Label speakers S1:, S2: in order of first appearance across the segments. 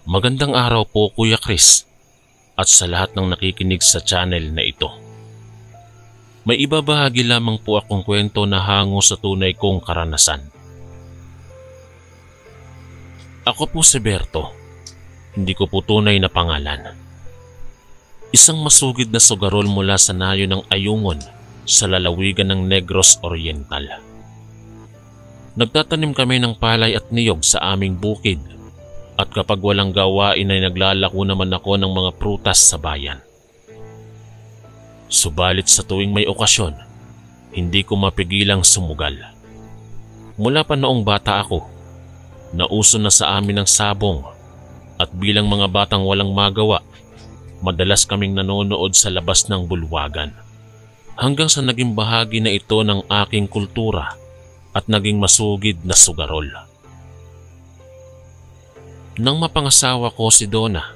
S1: Magandang araw po Kuya Chris at sa lahat ng nakikinig sa channel na ito. May ibabahagi lamang po akong kwento na hango sa tunay kong karanasan. Ako po si Berto, hindi ko po tunay na pangalan. Isang masugid na sugarol mula sa nayo ng Ayungon sa lalawigan ng Negros Oriental. Nagtatanim kami ng palay at niyog sa aming bukid. At kapag walang gawain ay naglalako naman ako ng mga prutas sa bayan. Subalit sa tuwing may okasyon, hindi ko mapigilang sumugal. Mula pa noong bata ako, nauso na sa amin ang sabong at bilang mga batang walang magawa, madalas kaming nanonood sa labas ng bulwagan. Hanggang sa naging bahagi na ito ng aking kultura at naging masugid na sugarol. Nang mapangasawa ko si Donna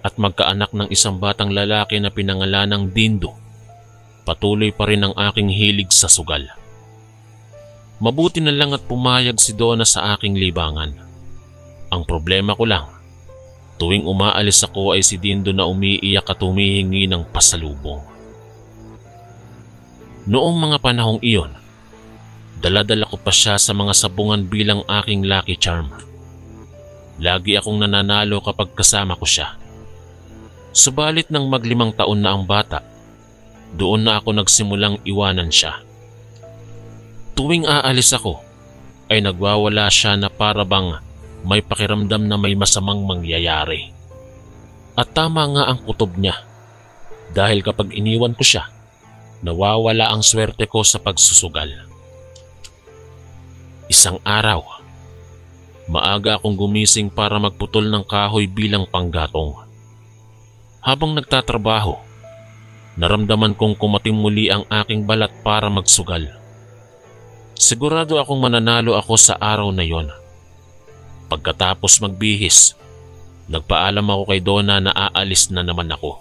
S1: at magkaanak ng isang batang lalaki na pinangalanang Dindo, patuloy pa rin ang aking hilig sa sugal. Mabuti na lang at pumayag si Donna sa aking libangan. Ang problema ko lang, tuwing umaalis ako ay si Dindo na umiiyak at humihingi ng pasalubong. Noong mga panahong iyon, dala-dala ko pa siya sa mga sabungan bilang aking lucky charm. Lagi akong nananalo kapag kasama ko siya. Subalit nang mag-5 taon na ang bata, doon na ako nagsimulang iwanan siya. Tuwing aalis ako, ay nagwawala siya na para bang may pakiramdam na may masamang mangyayari. At tama nga ang kutob niya, dahil kapag iniwan ko siya, nawawala ang swerte ko sa pagsusugal. Isang araw, maaga akong gumising para magputol ng kahoy bilang panggatong. Habang nagtatrabaho, naramdaman kong kumatim muli ang aking balat para magsugal. Sigurado akong mananalo ako sa araw na yon. Pagkatapos magbihis, nagpaalam ako kay Donna na aalis na naman ako.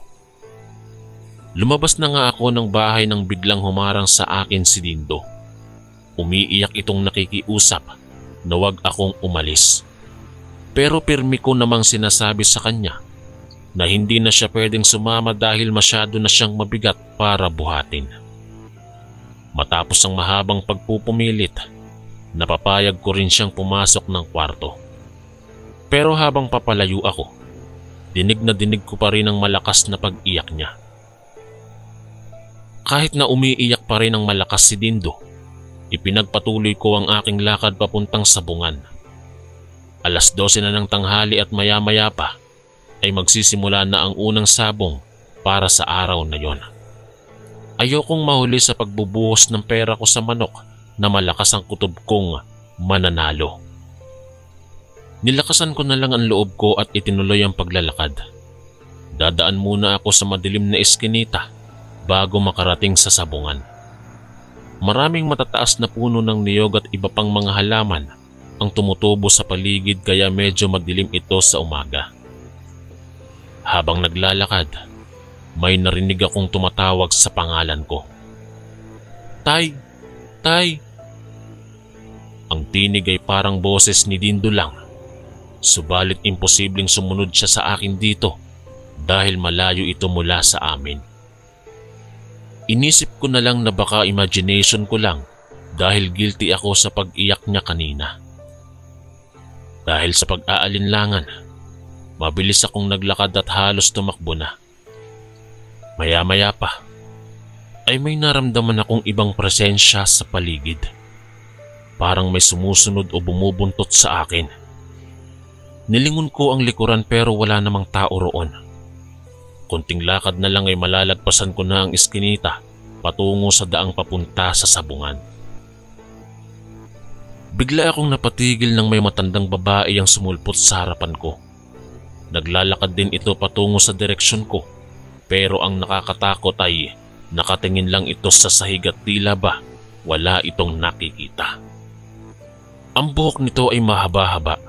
S1: Lumabas na nga ako ng bahay nang biglang humarang sa akin si Dindo. Umiiyak itong nakikiusap na wag akong umalis. Pero pirmi ko namang sinasabi sa kanya na hindi na siya pwedeng sumama dahil masyado na siyang mabigat para buhatin. Matapos ang mahabang pagpupumilit, napapayag ko rin siyang pumasok ng kwarto. Pero habang papalayo ako, dinig na dinig ko pa rin ang malakas na pag-iyak niya. Kahit na umiiyak pa rin ang malakas si Dindo, ipinagpatuloy ko ang aking lakad papuntang sabungan. 12:00 na ng tanghali at maya-maya pa ay magsisimula na ang unang sabong para sa araw na yon. Ayokong mahuli sa pagbubuhos ng pera ko sa manok na malakas ang kutob kong mananalo. Nilakasan ko na lang ang loob ko at itinuloy ang paglalakad. Dadaan muna ako sa madilim na eskinita bago makarating sa sabungan. Maraming matataas na puno ng niyog at iba pang mga halaman ang tumutubo sa paligid kaya medyo madilim ito sa umaga. Habang naglalakad, may narinig akong tumatawag sa pangalan ko. Tay! Tay! Ang tinig ay parang boses ni Dindo lang. Subalit imposibleng sumunod siya sa akin dito dahil malayo ito mula sa amin. Inisip ko na lang na baka imagination ko lang dahil guilty ako sa pag-iyak niya kanina. Dahil sa pag-aalinlangan, mabilis akong naglakad at halos tumakbo na. Maya-maya pa, ay may naramdaman akong ibang presensya sa paligid. Parang may sumusunod o bumubuntot sa akin. Nilingon ko ang likuran pero wala namang tao roon. Konting lakad na lang ay malalagpasan ko na ang iskinita patungo sa daang papunta sa sabungan. Bigla akong napatigil nang may matandang babae ang sumulpot sa harapan ko. Naglalakad din ito patungo sa direksyon ko pero ang nakakatakot ay nakatingin lang ito sa sahig at tila ba wala itong nakikita. Ang buhok nito ay mahaba-haba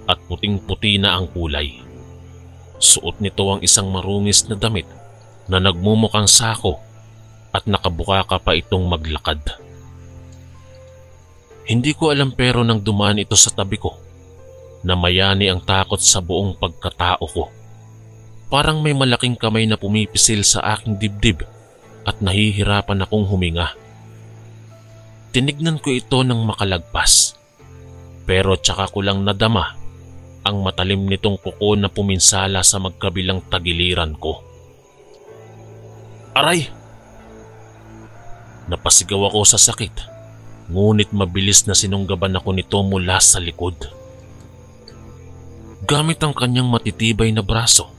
S1: at puting-puti na ang kulay. Suot nito ang isang marungis na damit na nagmumukhang sako at nakabukaka pa itong maglakad. Hindi ko alam pero nang dumaan ito sa tabi ko, na mayani ang takot sa buong pagkatao ko. Parang may malaking kamay na pumipisil sa aking dibdib at nahihirapan akong huminga. Tinignan ko ito ng makalagpas, pero tsaka ko lang nadama ang matalim nitong kuko na puminsala sa magkabilang tagiliran ko. Aray! Napasigaw ako sa sakit, ngunit mabilis na sinunggaban ako nito mula sa likod. Gamit ang kanyang matitibay na braso,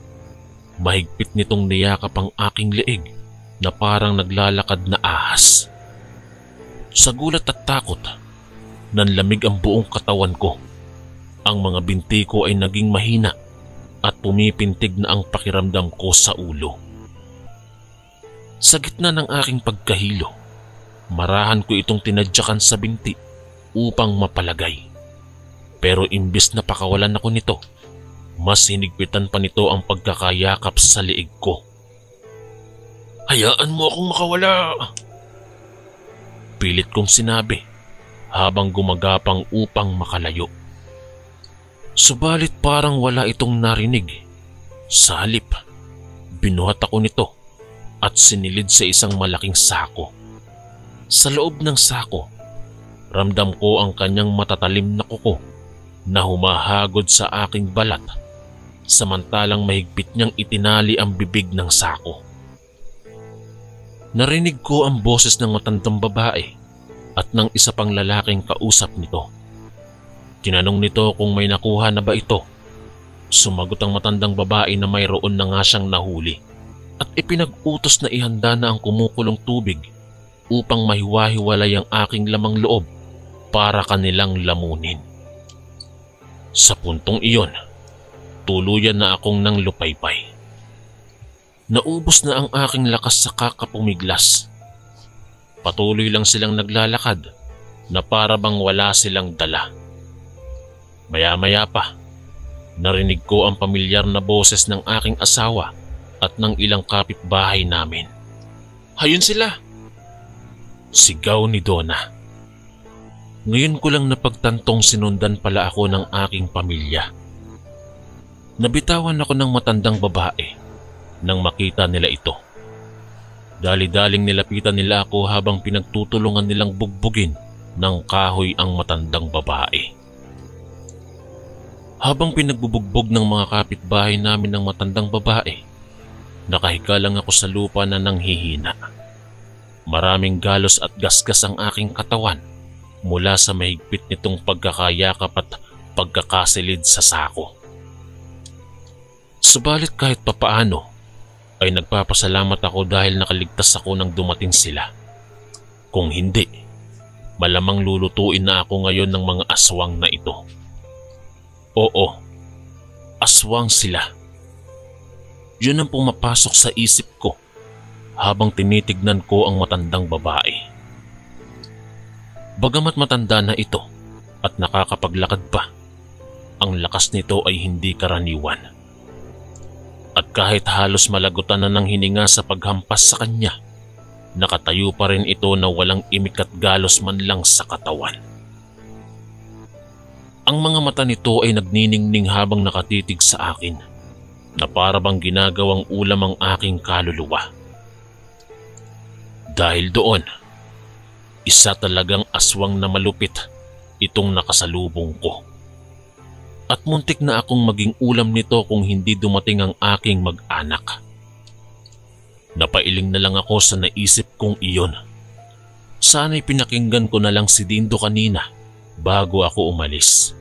S1: mahigpit nitong niyakap ang aking leeg na parang naglalakad na ahas. Sa gulat at takot, nanlamig ang buong katawan ko. Ang mga binti ko ay naging mahina at pumipintig na ang pakiramdam ko sa ulo. Sa gitna ng aking pagkahilo, marahan ko itong tinadyakan sa binti upang mapalagay. Pero imbis na pakawalan ako nito, mas hinigpitan pa nito ang pagkakayakap sa liig ko. Hayaan mo akong makawala! Pilit kong sinabi habang gumagapang upang makalayo. Subalit parang wala itong narinig. Sa halip, binuhat ako nito at sinilid sa isang malaking sako. Sa loob ng sako, ramdam ko ang kanyang matatalim na kuko na humahagod sa aking balat, samantalang mahigpit niyang itinali ang bibig ng sako. Narinig ko ang boses ng matandang babae at ng isa pang lalaking kausap nito. Tinanong nito kung may nakuha na ba ito. Sumagot ang matandang babae na mayroon na nga siyang nahuli at ipinag-utos na ihanda na ang kumukulong tubig upang mahiwa-hiwalay ang aking lamang loob para kanilang lamunin. Sa puntong iyon, tuluyan na akong nang lupaypay. Naubos na ang aking lakas sa kakapumiglas. Patuloy lang silang naglalakad na para bang wala silang dala. Maya-maya pa, narinig ko ang pamilyar na boses ng aking asawa at ng ilang kapitbahay namin. Hayun sila! Sigaw ni Donna. Ngayon ko lang napagtantong sinundan pala ako ng aking pamilya. Nabitawan ako ng matandang babae nang makita nila ito. Dali-daling nilapitan nila ako habang pinagtutulungan nilang bugbugin ng kahoy ang matandang babae. Habang pinagbubugbog ng mga kapitbahay namin ng matandang babae, nakahiga lang ako sa lupa na nanghihina. Maraming galos at gasgas ang aking katawan mula sa mahigpit nitong pagkakayakap at pagkakasilid sa sako. Subalit kahit papaano, ay nagpapasalamat ako dahil nakaligtas ako nang dumating sila. Kung hindi, malamang lulutuin na ako ngayon ng mga aswang na ito. Oo, aswang sila. Yun ang pumapasok sa isip ko habang tinitignan ko ang matandang babae. Bagamat matanda na ito at nakakapaglakad pa, ang lakas nito ay hindi karaniwan. At kahit halos malagutan na ng hininga sa paghampas sa kanya, nakatayo pa rin ito na walang imik at galos man lang sa katawan. Ang mga mata nito ay nagniningning habang nakatitig sa akin, na para bang ginagawang ulam ang aking kaluluwa. Dahil doon, isa talagang aswang na malupit itong nakasalubong ko. At muntik na akong maging ulam nito kung hindi dumating ang aking mag-anak. Napailing na lang ako sa naisip kong iyon. Sana'y pinakinggan ko na lang si Dindo kanina bago ako umalis.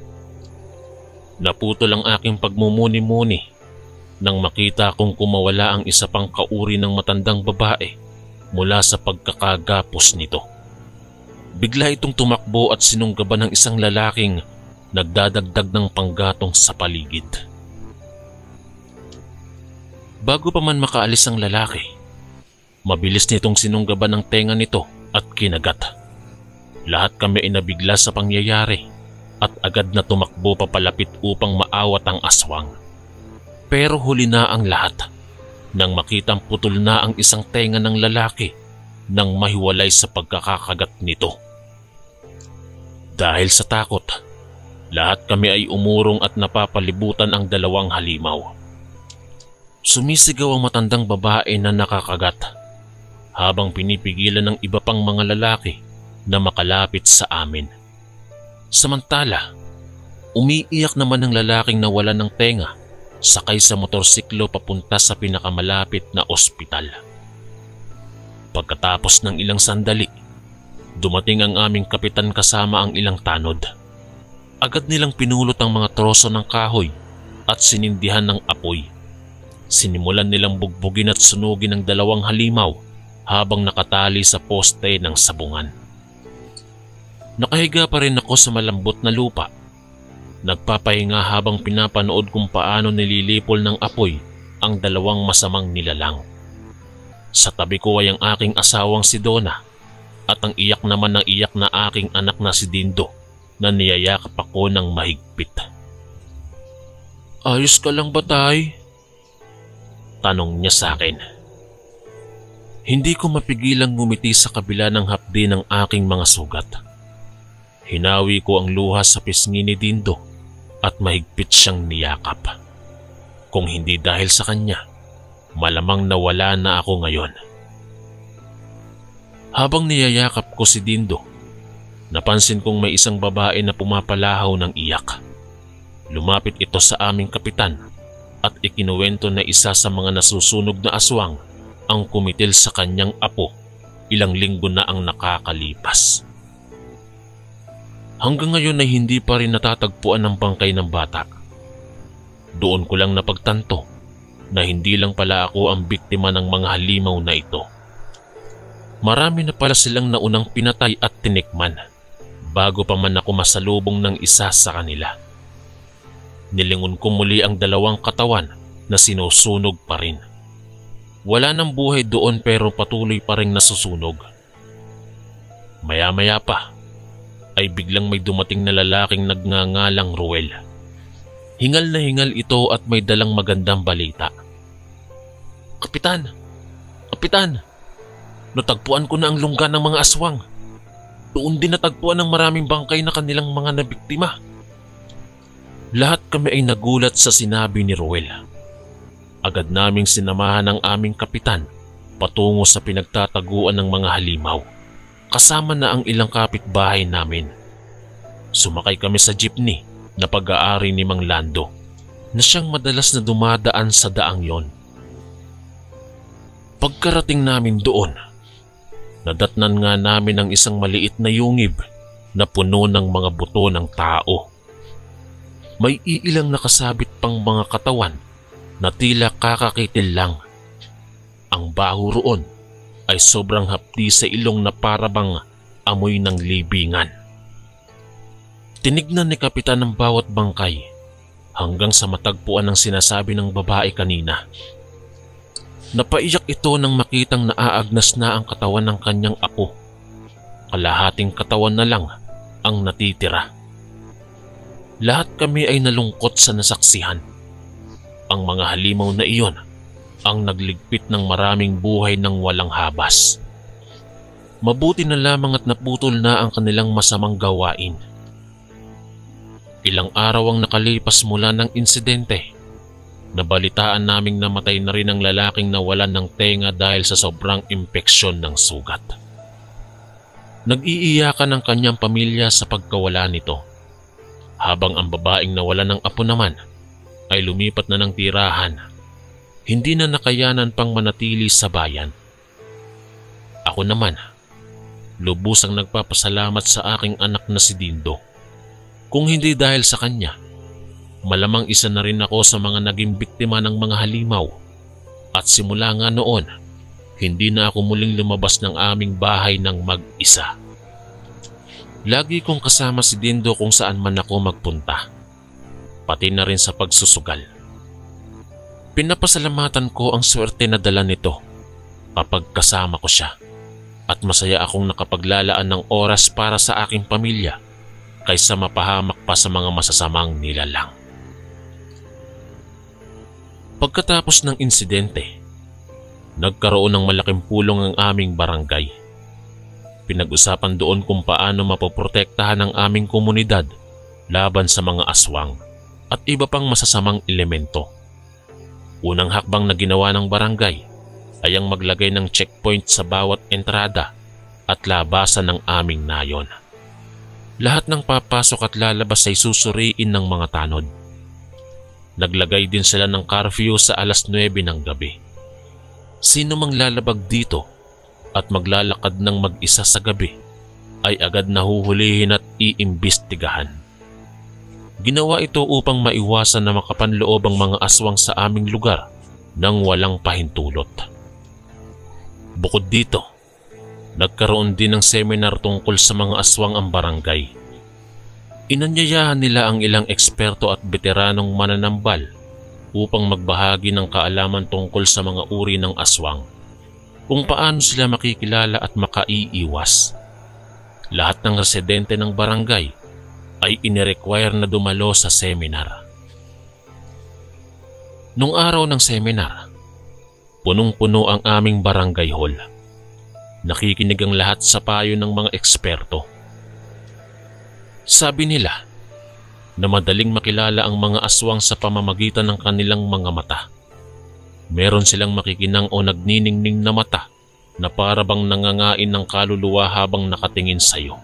S1: Naputol ang aking pagmumuni-muni nang makita kong kumawala ang isa pang kauri ng matandang babae mula sa pagkakagapos nito. Bigla itong tumakbo at sinunggaban ng isang lalaking nagdadagdag ng panggatong sa paligid. Bago pa man makaalis ang lalaki, mabilis nitong sinunggaban ng tenga nito at kinagat. Lahat kami ay nabigla sa pangyayari at agad na tumakbo papalapit upang maawat ang aswang. Pero huli na ang lahat nang makitang putol na ang isang tenga ng lalaki nang mahiwalay sa pagkakakagat nito. Dahil sa takot, Lahat kami ay umurong at napapalibutan ang dalawang halimaw. Sumisigaw ang matandang babae na nakakagat habang pinipigilan ng iba pang mga lalaki na makalapit sa amin. Samantala, umiiyak naman ang lalaking nawalan ng tenga sakay sa motorsiklo papunta sa pinakamalapit na ospital. Pagkatapos ng ilang sandali, dumating ang aming kapitan kasama ang ilang tanod. Agad nilang pinulot ang mga troso ng kahoy at sinindihan ng apoy. Sinimulan nilang bugbugin at sunugin ang dalawang halimaw habang nakatali sa poste ng sabungan. Nakahiga pa rin ako sa malambot na lupa. Nagpapahinga habang pinapanood kung paano nililipol ng apoy ang dalawang masamang nilalang. Sa tabi ko ay ang aking asawang si Donna at ang iyak naman ng iyak na aking anak na si Dindo na niyayakap ako ng mahigpit. "Ayos ka lang ba, tay?" Tanong niya sa akin. Hindi ko mapigilang ngumiti sa kabila ng hapdi ng aking mga sugat. Hinawi ko ang luha sa pisngi ni Dindo at mahigpit siyang niyakap. Kung hindi dahil sa kanya, malamang nawala na ako ngayon. Habang niyayakap ko si Dindo, napansin kong may isang babae na pumapalahaw ng iyak. Lumapit ito sa aming kapitan at ikinuwento na isa sa mga nasusunog na aswang ang kumitil sa kanyang apo ilang linggo na ang nakakalipas. Hanggang ngayon ay hindi pa rin natatagpuan ang bangkay ng bata. Doon ko lang napagtanto na hindi lang pala ako ang biktima ng mga halimaw na ito. Marami na pala silang naunang pinatay at tinikman bago pa man ako masalubong ng isa sa kanila. Nilingon ko muli ang dalawang katawan na sinusunog pa rin. Wala nang buhay doon pero patuloy pa rin nasusunog. Maya-maya pa ay biglang may dumating na lalaking nagngangalang Ruel. Hingal na hingal ito at may dalang magandang balita. "Kapitan! Kapitan! Natagpuan ko na ang lungga ng mga aswang. Doon din natagpuan ang maraming bangkay na kanilang mga nabiktima." Lahat kami ay nagulat sa sinabi ni Ruel. Agad naming sinamahan ang aming kapitan patungo sa pinagtataguan ng mga halimaw, kasama na ang ilang kapitbahay namin. Sumakay kami sa jeepney na pag-aari ni Mang Lando na siyang madalas na dumadaan sa daang yon. Pagkarating namin doon, nadatnan nga namin ang isang maliit na yungib na puno ng mga buto ng tao. May iilang nakasabit pang mga katawan na tila kakakitil lang. Ang baho roon ay sobrang hapdi sa ilong na parabang amoy ng libingan. Tinignan ni Kapitan ang bawat bangkay hanggang sa matagpuan ang sinasabi ng babae kanina. Napaiyak ito nang makitang naaagnas na ang katawan ng kanyang apo. Kalahating katawan na lang ang natitira. Lahat kami ay nalungkot sa nasaksihan. Ang mga halimaw na iyon ang nagligpit ng maraming buhay ng walang habas. Mabuti na lamang at naputol na ang kanilang masamang gawain. Ilang araw ang nakalipas mula ng insidente. Nabalitaan naming namatay na rin ang lalaking nawalan ng tenga dahil sa sobrang impeksyon ng sugat. Nag-iiyakan ang kanyang pamilya sa pagkawala nito, habang ang babaeng nawalan ng apo naman ay lumipat na ng tirahan. Hindi na nakayanan pang manatili sa bayan. Ako naman, lubusang nagpapasalamat sa aking anak na si Dindo. Kung hindi dahil sa kanya, malamang isa na rin ako sa mga naging biktima ng mga halimaw. At simula nga noon, hindi na ako muling lumabas ng aming bahay ng mag-isa. Lagi kong kasama si Dindo kung saan man ako magpunta, pati na rin sa pagsusugal. Pinapasalamatan ko ang swerte na dala nito kapag kasama ko siya, at masaya akong nakapaglalaan ng oras para sa aking pamilya kaysa mapahamak pa sa mga masasamang nilalang. Pagkatapos ng insidente, nagkaroon ng malaking pulong ang aming barangay. Pinag-usapan doon kung paano mapoprotektahan ang aming komunidad laban sa mga aswang at iba pang masasamang elemento. Unang hakbang na ginawa ng barangay ay ang maglagay ng checkpoint sa bawat entrada at labasan ng aming nayon. Lahat ng papasok at lalabas ay susuriin ng mga tanod. Naglagay din sila ng curfew sa 9:00 ng gabi. Sino mang lalabag dito at maglalakad ng mag-isa sa gabi ay agad nahuhulihin at iimbestigahan. Ginawa ito upang maiwasan na makapanloob ang mga aswang sa aming lugar nang walang pahintulot. Bukod dito, nagkaroon din ng seminar tungkol sa mga aswang ang barangay. Inanyayahan nila ang ilang eksperto at veteranong mananambal upang magbahagi ng kaalaman tungkol sa mga uri ng aswang, kung paano sila makikilala at makaiiwas. Lahat ng residente ng barangay ay inirequire na dumalo sa seminar. Nung araw ng seminar, punong-puno ang aming barangay hall. Nakikinig ang lahat sa payo ng mga eksperto. Sabi nila na madaling makilala ang mga aswang sa pamamagitan ng kanilang mga mata. Meron silang makikinang o nagniningning na mata na para bang nangangain ng kaluluwa habang nakatingin sa iyo.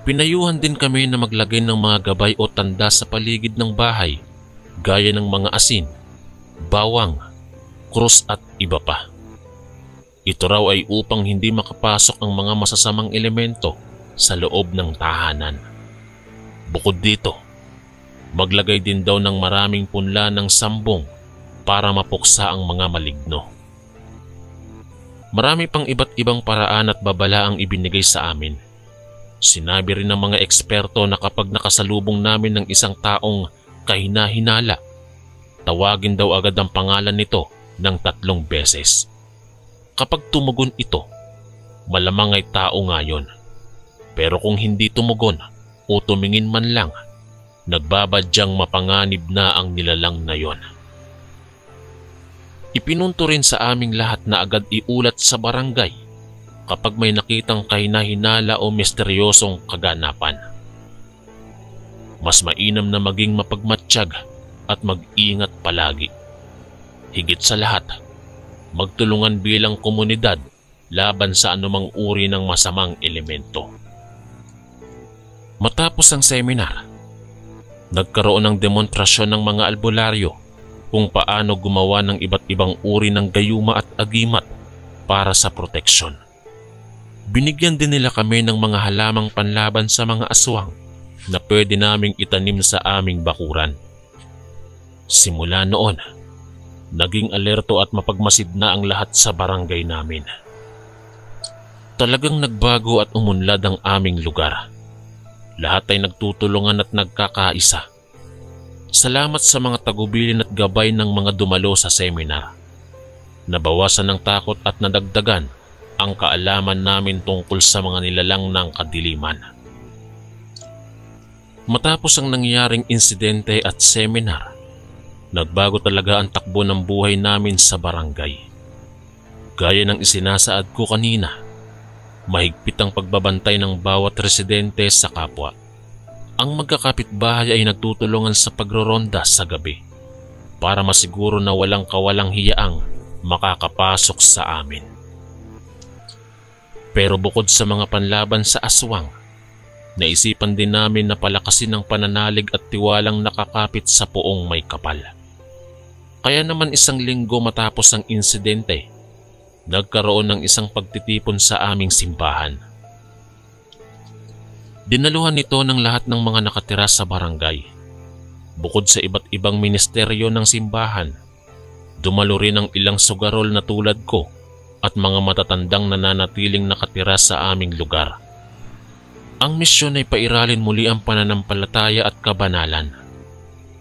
S1: Pinayuhan din kami na maglagay ng mga gabay o tanda sa paligid ng bahay gaya ng mga asin, bawang, krus at iba pa. Ito raw ay upang hindi makapasok ang mga masasamang elemento sa loob ng tahanan. Bukod dito, maglagay din daw ng maraming punla ng sambong para mapuksa ang mga maligno. Marami pang iba't ibang paraan at babala ang ibinigay sa amin. Sinabi rin ng mga eksperto na kapag nakasalubong namin ng isang taong kahina-hinala, tawagin daw agad ang pangalan nito ng 3 beses. Kapag tumugon ito, malamang ay tao nga yun. Pero kung hindi tumugon o tumingin man lang, nagbabadyang mapanganib na ang nilalang na yon. Ipinunto rin sa aming lahat na agad iulat sa barangay kapag may nakitang kahina-hinala o misteryosong kaganapan. Mas mainam na maging mapagmatsyag at mag-ingat palagi. Higit sa lahat, magtulungan bilang komunidad laban sa anumang uri ng masamang elemento. Matapos ang seminar, nagkaroon ng demonstrasyon ng mga albularyo kung paano gumawa ng iba't ibang uri ng gayuma at agimat para sa proteksyon. Binigyan din nila kami ng mga halamang panlaban sa mga aswang na pwede naming itanim sa aming bakuran. Simula noon, naging alerto at mapagmasid na ang lahat sa barangay namin. Talagang nagbago at umunlad ang aming lugar. Lahat ay nagtutulungan at nagkakaisa. Salamat sa mga tagubilin at gabay ng mga dumalo sa seminar. Nabawasan ng takot at nadagdagan ang kaalaman namin tungkol sa mga nilalang ng kadiliman. Matapos ang nangyaring insidente at seminar, nagbago talaga ang takbo ng buhay namin sa barangay. Gaya ng isinasaad ko kanina, mahigpit ang pagbabantay ng bawat residente sa kapwa. Ang magkakapitbahay ay nagtutulungan sa pagroronda sa gabi para masiguro na walang kawalang hiyaang makakapasok sa amin. Pero bukod sa mga panlaban sa aswang, naisipan din namin na palakasin ang pananalig at tiwalang nakakapit sa poong may kapal. Kaya naman 1 linggo matapos ang insidente, nagkaroon ng isang pagtitipon sa aming simbahan. Dinaluhan ito ng lahat ng mga nakatira sa barangay. Bukod sa iba't ibang ministeryo ng simbahan, dumalo rin ang ilang sugarol na tulad ko at mga matatandang nananatiling nakatira sa aming lugar. Ang misyon ay pairalin muli ang pananampalataya at kabanalan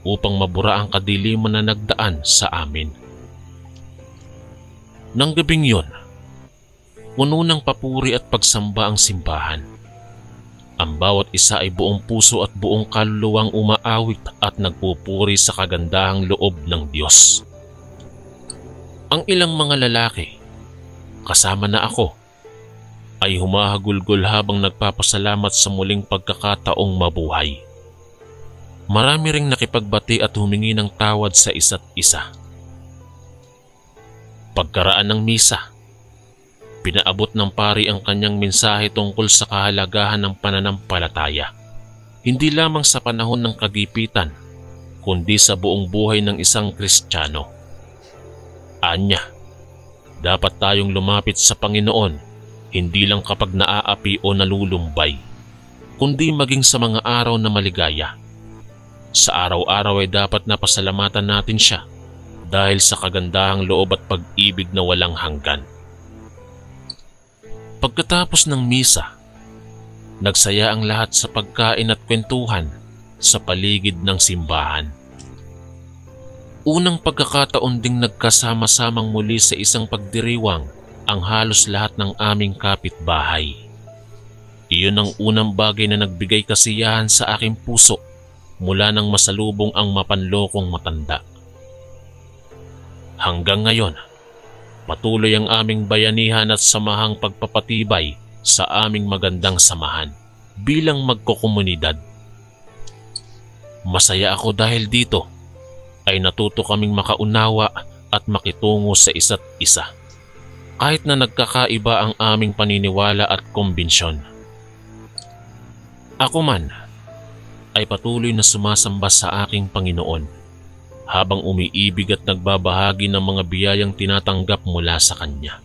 S1: upang mabura ang kadiliman na nagdaan sa amin. Nang gabing yon, puno ng papuri at pagsamba ang simbahan. Ang bawat isa ay buong puso at buong kaluluwang umaawit at nagpupuri sa kagandahang loob ng Diyos. Ang ilang mga lalaki, kasama na ako, ay humahagulgol habang nagpapasalamat sa muling pagkakataong mabuhay. Marami ring nakipagbati at humingi ng tawad sa isa't isa. Pagkaraan ng misa, pinaabot ng pari ang kanyang mensahe tungkol sa kahalagahan ng pananampalataya, hindi lamang sa panahon ng kagipitan, kundi sa buong buhay ng isang Kristiyano. Anya, dapat tayong lumapit sa Panginoon, hindi lang kapag naaapi o nalulumbay, kundi maging sa mga araw na maligaya. Sa araw-araw ay dapat napasalamatan natin siya dahil sa kagandahang loob at pag-ibig na walang hanggan. Pagkatapos ng misa, nagsaya ang lahat sa pagkain at kwentuhan sa paligid ng simbahan. Unang pagkakataon ding nagkasama-samang muli sa isang pagdiriwang ang halos lahat ng aming kapitbahay. Iyon ang unang bagay na nagbigay kasiyahan sa aking puso mula nang masalubong ang mapanlokong matanda. Hanggang ngayon, patuloy ang aming bayanihan at samahang pagpapatibay sa aming magandang samahan bilang magkokomunidad. Masaya ako dahil dito ay natuto kaming makaunawa at makitungo sa isa't isa, kahit na nagkakaiba ang aming paniniwala at kumbensyon. Ako man ay patuloy na sumasamba sa aking Panginoon habang umiibig at nagbabahagi ng mga biyayang tinatanggap mula sa Kanya.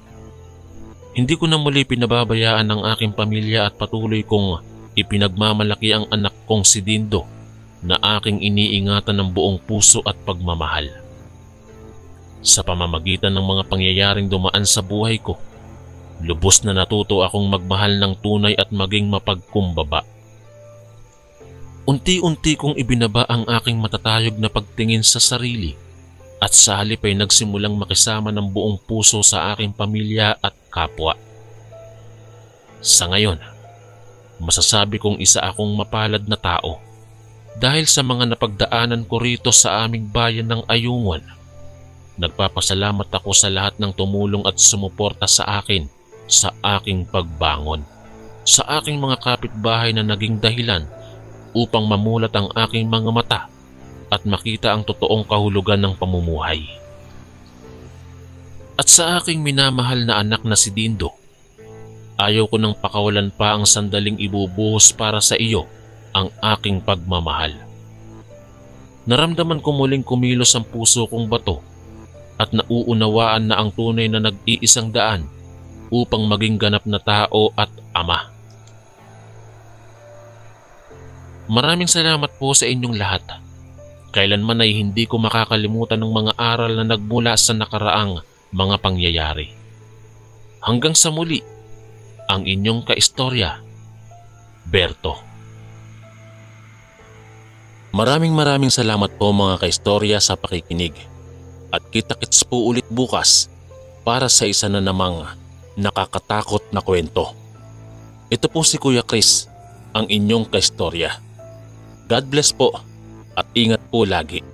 S1: Hindi ko na muli pinababayaan ang aking pamilya at patuloy kong ipinagmamalaki ang anak kong si Dindo na aking iniingatan ng buong puso at pagmamahal. Sa pamamagitan ng mga pangyayaring dumaan sa buhay ko, lubos na natuto akong magmahal ng tunay at maging mapagkumbaba. Unti-unti kong ibinaba ang aking matatayog na pagtingin sa sarili at sa halip ay nagsimulang makisama ng buong puso sa aking pamilya at kapwa. Sa ngayon, masasabi kong isa akong mapalad na tao dahil sa mga napagdaanan ko rito sa aming bayan ng Ayungon. Nagpapasalamat ako sa lahat ng tumulong at sumuporta sa akin sa aking pagbangon, sa aking mga kapitbahay na naging dahilan upang mamulat ang aking mga mata at makita ang totoong kahulugan ng pamumuhay. At sa aking minamahal na anak na si Dindo, ayaw ko nang pakawalan pa ang sandaling ibubuhos para sa iyo ang aking pagmamahal. Naramdaman ko muling kumilos ang puso kong bato at nauunawaan na ang tunay na nag-iisang daan upang maging ganap na tao at ama. Maraming salamat po sa inyong lahat. Kailanman ay hindi ko makakalimutan ng mga aral na nagmula sa nakaraang mga pangyayari. Hanggang sa muli, ang inyong kaistorya, Berto. Maraming salamat po mga kaistorya sa pakikinig. At kita-kits po ulit bukas para sa isa na namang nakakatakot na kwento. Ito po si Kuya Chris, ang inyong kaistorya. God bless po at ingat po lagi.